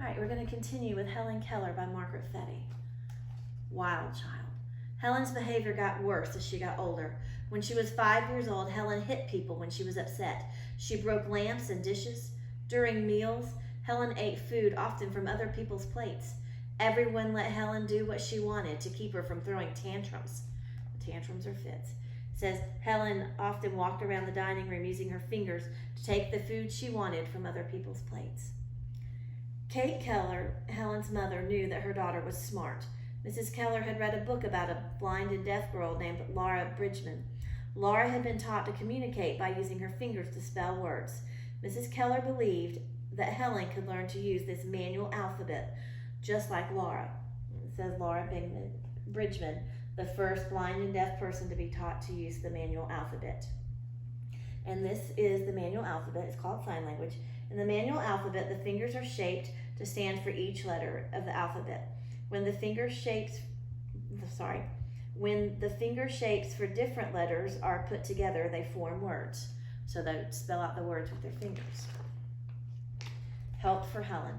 All right, we're going to continue with Hellen Keller by Margaret Fetty. Wild child. Helen's behavior got worse as she got older. When she was 5 years old, Helen hit people when she was upset. She broke lamps and dishes. During meals, Helen ate food often from other people's plates. Everyone let Helen do what she wanted to keep her from throwing tantrums. Tantrums or fits. It says Helen often walked around the dining room using her fingers to take the food she wanted from other people's plates. Kate Keller, Helen's mother, knew that her daughter was smart. Mrs. Keller had read a book about a blind and deaf girl named Laura Bridgman. Laura had been taught to communicate by using her fingers to spell words. Mrs. Keller believed that Helen could learn to use this manual alphabet just like Laura. It says Laura Bridgman, the first blind and deaf person to be taught to use the manual alphabet. And this is the manual alphabet. It's called sign language. In the manual alphabet, the fingers are shaped to stand for each letter of the alphabet. When the finger shapes for different letters are put together, they form words. So they spell out the words with their fingers. Help for Helen.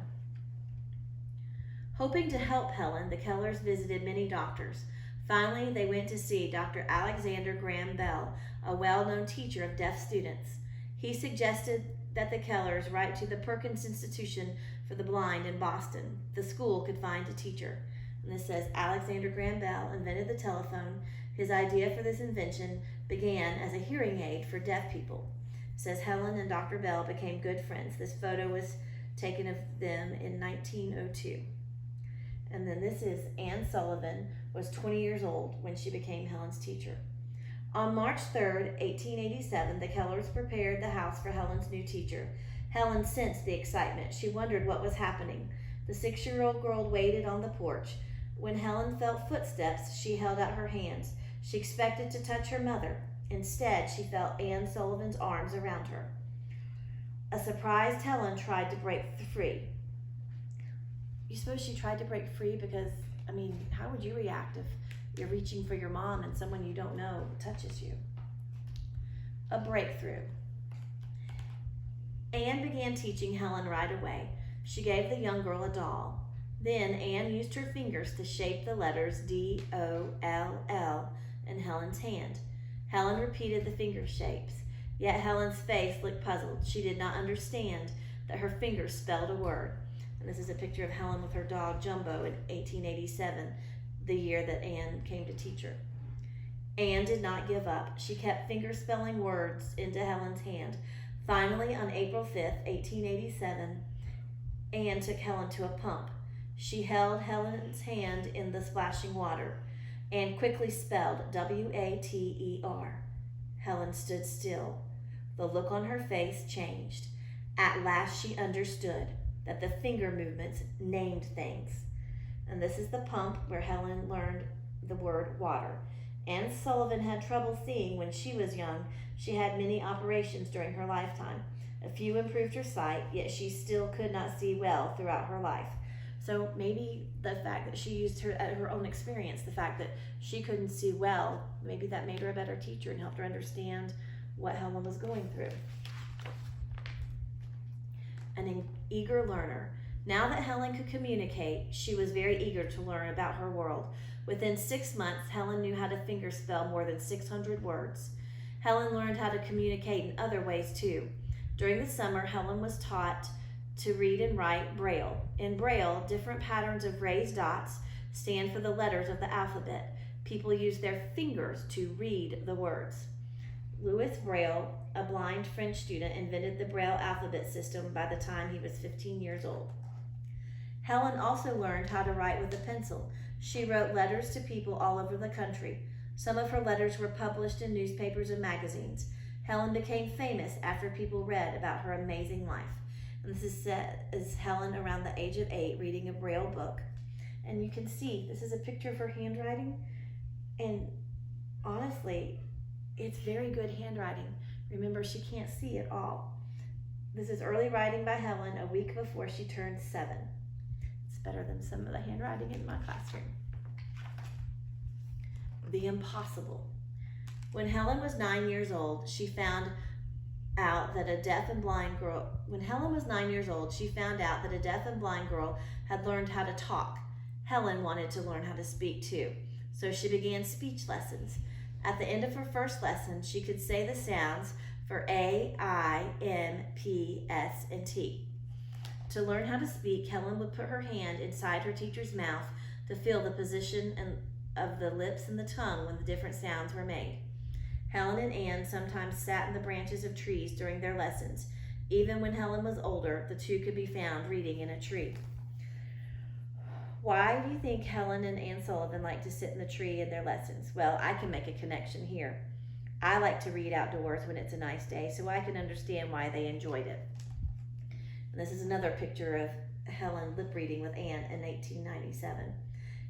Hoping to help Helen, the Kellers visited many doctors. Finally, they went to see Dr. Alexander Graham Bell, a well-known teacher of deaf students. He suggested that the Kellers write to the Perkins Institution for the Blind in Boston. The school could find a teacher. And this says Alexander Graham Bell invented the telephone. His idea for this invention began as a hearing aid for deaf people. It says Helen and Dr. Bell became good friends. This photo was taken of them in 1902. And then this is Anne Sullivan, was 20 years old when she became Helen's teacher. On March 3rd, 1887, the Kellers prepared the house for Helen's new teacher. Helen sensed the excitement. She wondered what was happening. The 6-year-old girl waited on the porch. When Helen felt footsteps, she held out her hands. She expected to touch her mother. Instead, she felt Anne Sullivan's arms around her. A surprised Helen tried to break free. You suppose she tried to break free because, how would you react if you're reaching for your mom and someone you don't know touches you? A breakthrough. Anne began teaching Helen right away. She gave the young girl a doll. Then Anne used her fingers to shape the letters D-O-L-L in Helen's hand. Helen repeated the finger shapes, yet Helen's face looked puzzled. She did not understand that her fingers spelled a word. And this is a picture of Helen with her dog Jumbo in 1887, the year that Anne came to teach her. Anne did not give up. She kept finger spelling words into Helen's hand. Finally, on April 5th, 1887, Anne took Helen to a pump. She held Helen's hand in the splashing water. Anne quickly spelled W-A-T-E-R. Helen stood still. The look on her face changed. At last she understood that the finger movements named things. And this is the pump where Helen learned the word water. Anne Sullivan had trouble seeing when she was young. She had many operations during her lifetime. A few improved her sight, yet she still could not see well throughout her life. So maybe the fact that she used her own experience, the fact that she couldn't see well, maybe that made her a better teacher and helped her understand what Helen was going through. An eager learner. Now that Helen could communicate, she was very eager to learn about her world. Within 6 months, Helen knew how to fingerspell more than 600 words. Helen learned how to communicate in other ways too. During the summer, Helen was taught to read and write Braille. In Braille, different patterns of raised dots stand for the letters of the alphabet. People use their fingers to read the words. Louis Braille, a blind French student, invented the Braille alphabet system by the time he was 15 years old. Helen also learned how to write with a pencil. She wrote letters to people all over the country. Some of her letters were published in newspapers and magazines. Helen became famous after people read about her amazing life. And this is set as Helen around the age of 8 reading a Braille book. And you can see, this is a picture of her handwriting. And honestly, it's very good handwriting. Remember, she can't see at all. This is early writing by Helen a week before she turned 7. It's better than some of the handwriting in my classroom. The impossible. When Helen was 9 years old, she found out that a deaf and blind girl, when Helen was 9 years old, she found out that a deaf and blind girl had learned how to talk. Helen wanted to learn how to speak too, so she began speech lessons. At the end of her first lesson, she could say the sounds for A, I, M, P, S, and T. To learn how to speak, Helen would put her hand inside her teacher's mouth to feel the position of the lips and the tongue when the different sounds were made. Helen and Anne sometimes sat in the branches of trees during their lessons. Even when Helen was older, the two could be found reading in a tree. Why do you think Helen and Anne Sullivan like to sit in the tree in their lessons? Well, I can make a connection here. I like to read outdoors when it's a nice day, so I can understand why they enjoyed it. And this is another picture of Helen lip reading with Anne in 1897.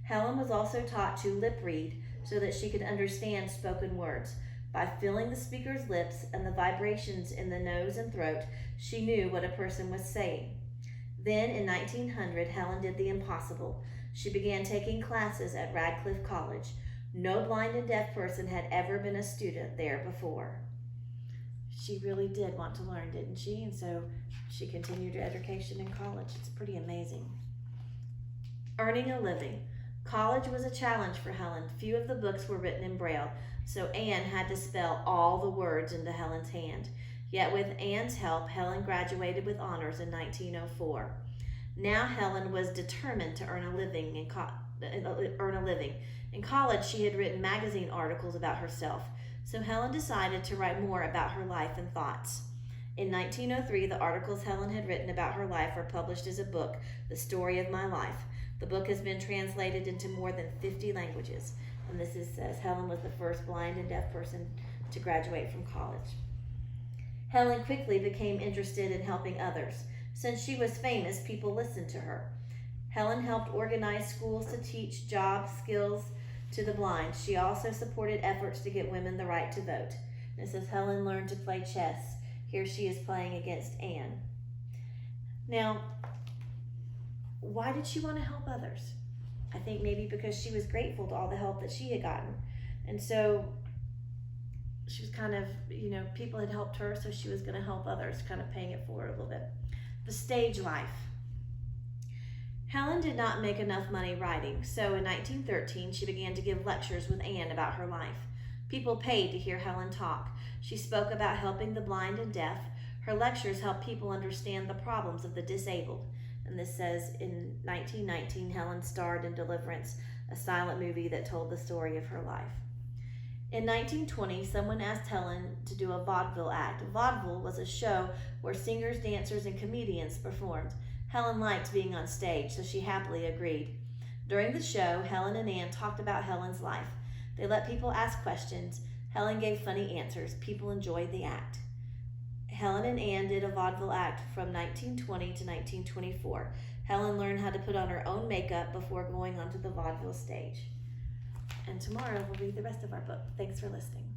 Helen was also taught to lip read so that she could understand spoken words. By feeling the speaker's lips and the vibrations in the nose and throat, she knew what a person was saying. Then in 1900, Helen did the impossible. She began taking classes at Radcliffe College. No blind and deaf person had ever been a student there before. She really did want to learn, didn't she? And so she continued her education in college. It's pretty amazing. Earning a living. College was a challenge for Helen. Few of the books were written in Braille, so Anne had to spell all the words into Helen's hand. Yet with Anne's help, Helen graduated with honors in 1904. Now Helen was determined to earn a living. In college, she had written magazine articles about herself, so Helen decided to write more about her life and thoughts. In 1903, the articles Helen had written about her life were published as a book, The Story of My Life. The book has been translated into more than 50 languages, and this says Helen was the first blind and deaf person to graduate from college. Helen quickly became interested in helping others. Since she was famous, people listened to her. Helen helped organize schools to teach job skills to the blind. She also supported efforts to get women the right to vote. And it says Helen learned to play chess. Here she is playing against Anne. Now, why did she want to help others? I think maybe because she was grateful to all the help that she had gotten. And so she was kind of, people had helped her, so she was going to help others, kind of paying it forward a little bit. The stage life. Helen did not make enough money writing, so in 1913 she began to give lectures with Anne about her life. People paid to hear Helen talk. She spoke about helping the blind and deaf. Her lectures helped people understand the problems of the disabled. And this says in 1919, Helen starred in Deliverance, a silent movie that told the story of her life. In 1920, someone asked Helen to do a vaudeville act. Vaudeville was a show where singers, dancers, and comedians performed. Helen liked being on stage, so she happily agreed. During the show, Helen and Anne talked about Helen's life. They let people ask questions. Helen gave funny answers. People enjoyed the act. Helen and Anne did a vaudeville act from 1920 to 1924. Helen learned how to put on her own makeup before going onto the vaudeville stage. And tomorrow we'll read the rest of our book. Thanks for listening.